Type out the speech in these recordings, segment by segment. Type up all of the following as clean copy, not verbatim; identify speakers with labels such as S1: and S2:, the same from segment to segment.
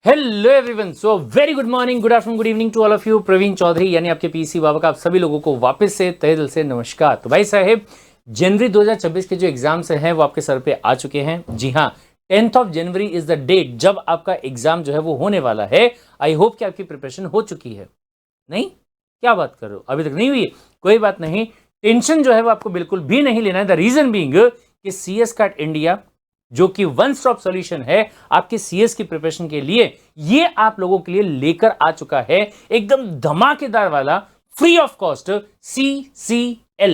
S1: Hello everyone, so very good morning, good afternoon, good evening to all of you. Praveen Chaudhary यानी आपके PC बाबा का आप सभी लोगों को वापस से तहे दिल से नमस्कार। तो भाई साहेब, जनवरी 2026 के जो एग्जाम्स हैं वो आपके सर पे आ चुके हैं। जी हाँ, 10th of January is the date जब आपका एग्जाम जो है वो होने वाला है। आई होप कि आपकी प्रिपरेशन हो चुकी है। नहीं, क्या बात कर रहे हो, अभी तक नहीं हुई? कोई बात नहीं, टेंशन जो है वो आपको बिल्कुल भी नहीं लेना है। द रीजन बीइंग कि सीएस कार्ड इंडिया जो कि वन स्टॉप सॉल्यूशन है आपके सीएस की प्रिपरेशन के लिए, ये आप लोगों के लिए लेकर आ चुका है एकदम धमाकेदार वाला फ्री ऑफ कॉस्ट CCL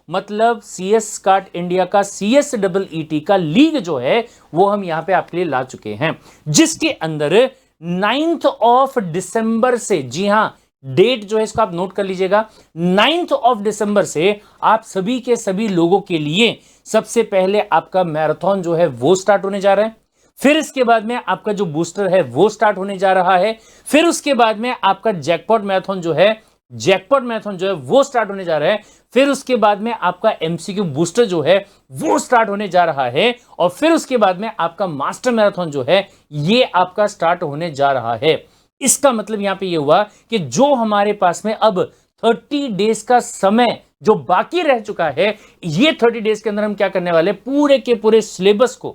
S1: मतलब सीएस कार्ड इंडिया का CSEET का लीग जो है वो हम यहां पे आपके लिए ला चुके हैं, जिसके अंदर 9th ऑफ दिसंबर से, जी हां डेट जो है इसको आप नोट कर लीजिएगा, 9th ऑफ दिसंबर से आप सभी के सभी लोगों के लिए सबसे पहले आपका मैराथन जो है वो स्टार्ट होने जा रहा है। फिर इसके बाद में आपका जो बूस्टर है वो स्टार्ट होने जा रहा है। फिर उसके बाद में आपका जैकपॉट मैराथन जो है वो स्टार्ट होने जा रहा है। फिर उसके बाद में आपका एमसीक्यू बूस्टर जो है वो स्टार्ट होने जा रहा है। और फिर उसके बाद में आपका मास्टर मैराथन जो है ये आपका स्टार्ट होने जा रहा है। इसका मतलब यहां पे ये हुआ कि जो हमारे पास में अब 30 डेज का समय जो बाकी रह चुका है, ये 30 डेज के अंदर हम क्या करने वाले, पूरे के पूरे सिलेबस को,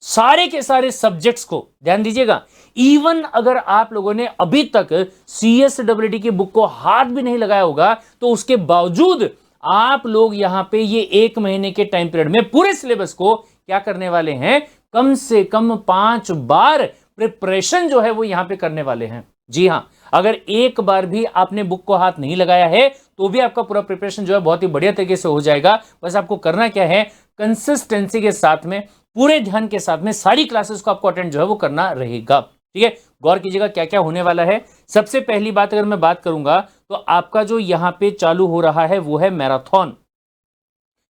S1: सारे के सारे सब्जेक्ट्स को, ध्यान दीजिएगा, इवन अगर आप लोगों ने अभी तक CSEET की बुक को हाथ भी नहीं लगाया होगा तो उसके बावजूद आप लोग यहां पे ये 1 महीने के टाइम पीरियड में पूरे सिलेबस को क्या करने वाले हैं, कम से कम 5 बार प्रिपरेशन जो है वो यहां पे करने वाले हैं। जी हां, अगर एक बार भी आपने बुक को हाथ नहीं लगाया है तो भी आपका पूरा प्रिपरेशन जो है बहुत ही बढ़िया तरीके से हो जाएगा। बस आपको करना क्या है, कंसिस्टेंसी के साथ में, पूरे ध्यान के साथ में सारी क्लासेस को आपको अटेंड जो है वो करना रहेगा। ठीक है, गौर कीजिएगा क्या क्या होने वाला है। सबसे पहली बात अगर मैं बात करूंगा तो आपका जो यहां पे चालू हो रहा है वो है मैराथन,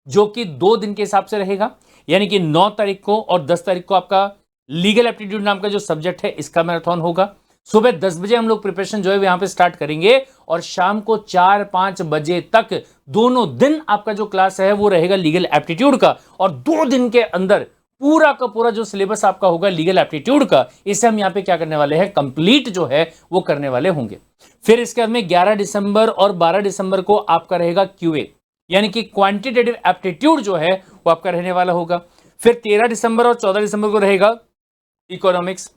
S1: जो कि 2 दिन के हिसाब से रहेगा, यानी कि 9 तारीख को और 10 तारीख को आपका लीगल एप्टीट्यूड नाम का जो सब्जेक्ट है इसका मैराथन होगा। सुबह 10 बजे हम लोग प्रिपरेशन जो है यहां पे स्टार्ट करेंगे और शाम को 4-5 बजे तक दोनों दिन आपका जो क्लास है वो रहेगा लीगल एप्टीट्यूड का। और 2 दिन के अंदर पूरा का पूरा जो सिलेबस आपका होगा लीगल एप्टीट्यूड का, इसे हम यहां पे क्या करने वाले हैं, कंप्लीट जो है वो करने वाले होंगे। फिर इसके बाद में 11 दिसंबर और 12 दिसंबर को आपका रहेगा QA, यानी कि क्वांटिटेटिव एप्टीट्यूड जो है वो आपका रहने वाला होगा। फिर 13 दिसंबर और 14 दिसंबर को रहेगा इकोनॉमिक्स,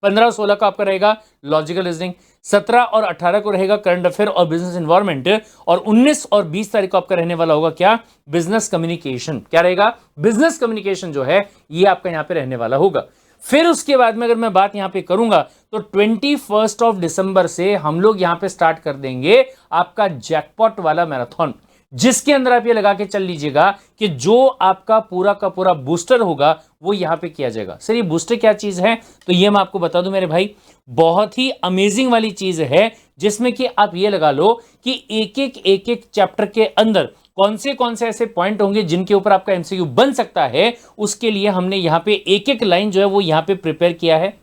S1: 15 और 16 को आपका रहेगा लॉजिकल रीजनिंग, 17 और 18 को रहेगा करंट अफेयर और बिजनेस एनवायरनमेंट, और 19 और 20 तारीख को आपका रहने वाला होगा क्या, बिजनेस कम्युनिकेशन। क्या रहेगा, बिजनेस कम्युनिकेशन जो है ये आपका यहां पे रहने वाला होगा। फिर उसके बाद में अगर मैं बात यहां पे करूंगा तो 21 ऑफ दिसंबर से हम लोग यहां पे स्टार्ट कर देंगे आपका जैकपॉट वाला मैराथन, जिसके अंदर आप ये लगा के चल लीजिएगा कि जो आपका पूरा का पूरा बूस्टर होगा वो यहां पे किया जाएगा। सर ये बूस्टर क्या चीज है, तो ये मैं आपको बता दूं मेरे भाई, बहुत ही अमेजिंग वाली चीज है, जिसमें कि आप ये लगा लो कि एक एक चैप्टर के अंदर कौन से ऐसे पॉइंट होंगे जिनके ऊपर आपका MCQ बन सकता है। उसके लिए हमने यहां पे एक लाइन जो है वो यहां पे प्रिपेयर किया है,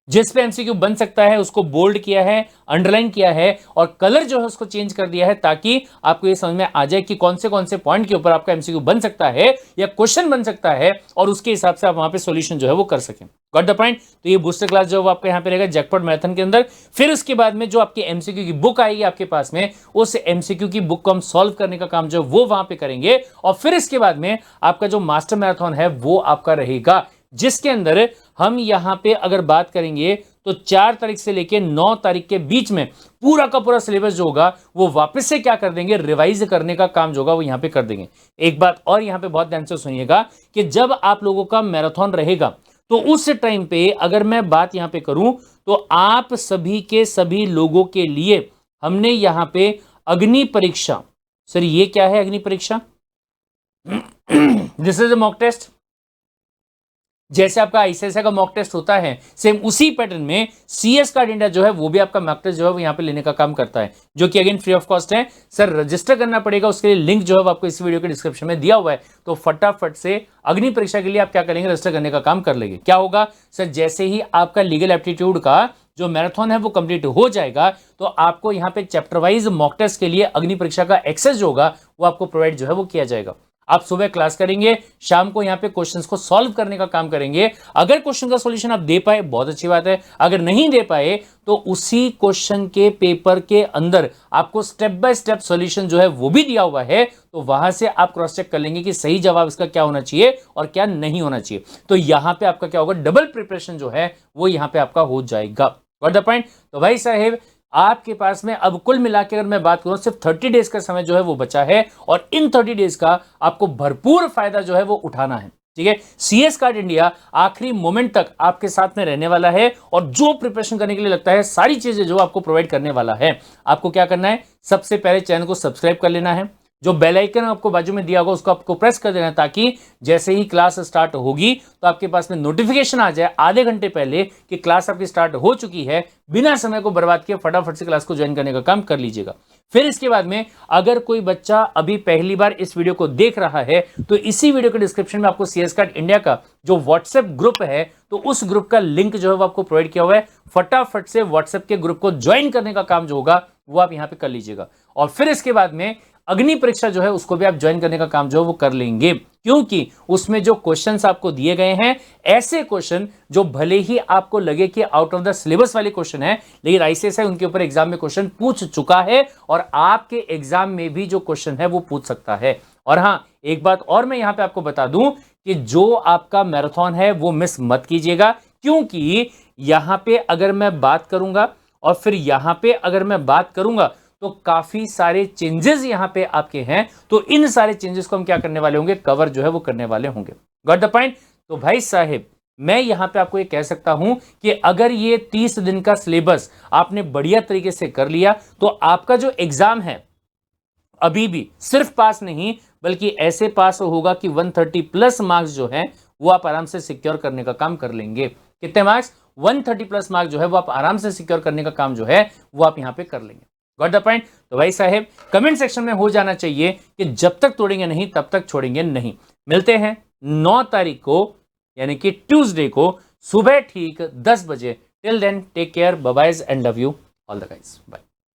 S1: जिस पे MCQ बन सकता है उसको बोल्ड किया है, अंडरलाइन किया है और कलर जो है उसको चेंज कर दिया है, ताकि आपको ये समझ में आ जाए कि कौन से पॉइंट के ऊपर आपका MCQ बन सकता है या क्वेश्चन बन सकता है, और उसके हिसाब से आप वहां पे सॉल्यूशन जो है वो कर सकें। Got the point. तो ये बूस्टर क्लास जो है आपका यहाँ पे रहेगा जैकपॉट मैराथन के अंदर। फिर उसके बाद में जो आपकी MCQ की बुक आएगी आपके पास में, उस MCQ की बुक को हम सॉल्व करने का काम जो है वो वहां पे करेंगे। और फिर इसके बाद में आपका जो मास्टर मैराथन है वो आपका रहेगा, जिसके अंदर हम यहां पे अगर बात करेंगे तो 4 तारीख से लेकर 9 तारीख के बीच में पूरा का पूरा सिलेबस जो होगा वो वापस से क्या कर देंगे, रिवाइज करने का काम जो होगा वो यहां पे कर देंगे। एक बात और यहां पे बहुत ध्यान से सुनिएगा कि जब आप लोगों का मैराथन रहेगा तो उस टाइम पे अगर मैं बात यहां पे करूं तो आप सभी के सभी लोगों के लिए हमने यहां पे अग्नि परीक्षा, सर ये क्या है अग्नि परीक्षा, this is a mock test. जैसे आपका ICSI का मॉक टेस्ट होता है, सेम उसी पैटर्न में CS कार्ड इंडिया जो है वो भी आपका मॉक टेस्ट जो है वो यहाँ पे लेने का काम करता है, जो कि अगेन फ्री ऑफ कॉस्ट है। सर रजिस्टर करना पड़ेगा, उसके लिए लिंक जो है वो आपको इस वीडियो के डिस्क्रिप्शन में दिया हुआ है। तो फटाफट से अग्नि परीक्षा के लिए आप क्या करेंगे, रजिस्टर करने का काम कर लेंगे। क्या होगा सर, जैसे ही आपका लीगल एप्टीट्यूड का जो मैराथन है वो कंप्लीट हो जाएगा तो आपको यहाँ पे चैप्टर वाइज मॉक टेस्ट के लिए अग्नि परीक्षा का एक्सेस जो होगा वो आपको प्रोवाइड जो है वो किया जाएगा। आप सुबह क्लास करेंगे, शाम को यहाँ पे क्वेश्चंस को सॉल्व करने का काम करेंगे। अगर क्वेश्चन का सॉल्यूशन आप दे पाए बहुत अच्छी बात है, अगर नहीं दे पाए तो उसी क्वेश्चन के पेपर के अंदर आपको स्टेप बाय स्टेप सॉल्यूशन जो है वो भी दिया हुआ है, तो वहां से आप क्रॉस चेक कर लेंगे कि सही जवाब इसका क्या होना चाहिए और क्या नहीं होना चाहिए। तो यहां पे आपका क्या होगा, डबल प्रिपरेशन जो है वो यहां पे आपका हो जाएगा। Got the point? तो भाई साहेब आपके पास में अब कुल मिला के अगर मैं बात करूं सिर्फ 30 डेज का समय जो है वो बचा है और इन 30 डेज का आपको भरपूर फायदा जो है वो उठाना है। ठीक है, CS कार्ड इंडिया आखिरी मोमेंट तक आपके साथ में रहने वाला है और जो प्रिपरेशन करने के लिए लगता है सारी चीजें जो आपको प्रोवाइड करने वाला है। आपको क्या करना है, सबसे पहले चैनल को सब्सक्राइब कर लेना है, जो बेल आइकन आपको बाजू में दिया होगा उसको आपको प्रेस कर देना है ताकि जैसे ही क्लास स्टार्ट होगी तो आपके पास में नोटिफिकेशन आ जाए आधे घंटे पहले कि क्लास आपकी स्टार्ट हो चुकी है। बिना समय को बर्बाद किए फटाफट से क्लास को ज्वाइन करने का काम कर लीजिएगा। फिर इसके बाद में अगर कोई बच्चा अभी पहली बार इस वीडियो को देख रहा है तो इसी वीडियो के डिस्क्रिप्शन में आपको CS कार्ड इंडिया का जो व्हाट्सएप ग्रुप है तो उस ग्रुप का लिंक जो है वो आपको प्रोवाइड किया हुआ है। फटाफट से व्हाट्सएप के ग्रुप को ज्वाइन करने का काम जो होगा वो आप यहां पे कर लीजिएगा और फिर इसके बाद में अग्नि परीक्षा जो है उसको भी आप ज्वाइन करने का काम जो है वो कर लेंगे, क्योंकि उसमें जो क्वेश्चंस आपको दिए गए हैं ऐसे क्वेश्चन जो भले ही आपको लगे कि आउट ऑफ द सिलेबस वाले क्वेश्चन है, लेकिन ICSI उनके ऊपर एग्जाम में क्वेश्चन पूछ चुका है और आपके एग्जाम में भी जो क्वेश्चन है वो पूछ सकता है। और हां, एक बात और मैं यहां पे आपको बता दूं कि जो आपका मैराथन है वो मिस मत कीजिएगा, क्योंकि यहां पे अगर मैं बात करूंगा और फिर यहां पे अगर मैं बात करूंगा तो काफी सारे चेंजेस यहां पे आपके हैं, तो इन सारे चेंजेस को हम क्या करने वाले होंगे, कवर जो है वो करने वाले होंगे। Got the point? तो भाई साहेब मैं यहां पे आपको ये कह सकता हूं कि अगर ये 30 दिन का सिलेबस आपने बढ़िया तरीके से कर लिया तो आपका जो एग्जाम है अभी भी सिर्फ पास नहीं बल्कि ऐसे पास होगा कि 130 प्लस मार्क्स जो है वो आप आराम से सिक्योर करने का काम कर लेंगे। कितने मार्क्स? 130 प्लस मार्क्स जो है वो आप आराम से सिक्योर करने का काम जो है वो आप यहां पे कर लेंगे। Got the point? तो भाई साहेब कमेंट सेक्शन में हो जाना चाहिए कि जब तक तोड़ेंगे नहीं तब तक छोड़ेंगे नहीं। मिलते हैं 9 तारीख को यानी कि ट्यूसडे को सुबह ठीक 10 बजे। Till then take care, bye bye and love you all the guys, bye.